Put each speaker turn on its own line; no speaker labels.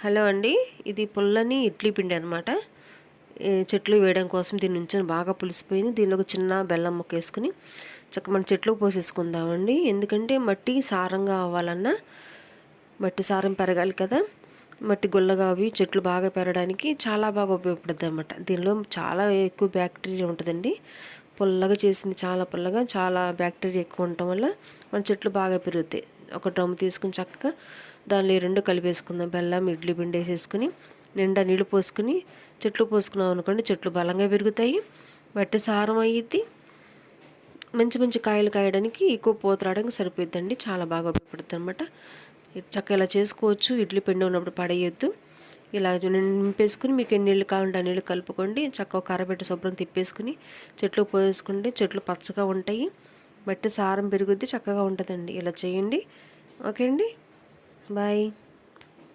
Hello అండి, ఇది పుల్లని ఇడ్లీ పిండి అనమాట. చెట్లు వేయడం కోసం దీని నుంచి బాగా పులిసిపోయింది. దీనిలో ఒక చిన్న బెల్లం ముక్క వేసుకుని మన చెట్లకు పోసేసుకుందామండి. ఎందుకంటే మట్టి సారంగా అవ్వాలన్నా మట్టి సారం పెరగాలి కదా. మట్టి గుల్లగా అవి చెట్లు బాగా పెరగడానికి చాలా బాగా ఉపయోగపడుతుంది అనమాట. దీనిలో చాలా ఎక్కువ బ్యాక్టీరియా ఉంటుందండి. పుల్లగా చేసింది, చాలా పుల్లగా, చాలా బ్యాక్టీరియా ఎక్కువ ఉండటం వల్ల మన చెట్లు బాగా పెరుగుతాయి. ఒక డ్రమ్ తీసుకుని చక్కగా దానిలో రెండు కలిపేసుకుందాం. బెల్లం, ఇడ్లీ పిండి వేసేసుకుని నిండా నీళ్ళు పోసుకుని చెట్లు పోసుకున్నాం అనుకోండి, చెట్లు బలంగా పెరుగుతాయి, మట్టి సారం అయ్యిద్ది, మంచి మంచి కాయలు కాయడానికి, ఎక్కువ పూత రావడానికి సరిపోద్దండి. చాలా బాగా ఉపయోగపడుతుంది అనమాట. చక్కగా ఇలా చేసుకోవచ్చు. ఇడ్లీ పిండి ఉన్నప్పుడు పడేయొద్దు. ఇలా నింపేసుకుని మీకు ఎన్ని నీళ్ళు కావాలంటే ఆ నీళ్ళు కలుపుకోండి. చక్కగా కర్రబెట్టి శుభ్రం తిప్పేసుకుని చెట్లు పోసేసుకుంటే చెట్లు పచ్చగా ఉంటాయి, మట్టి సారం పెరుగుద్ది, చక్కగా ఉంటుందండి. ఇలా చేయండి. ఓకే అండి, బాయ్.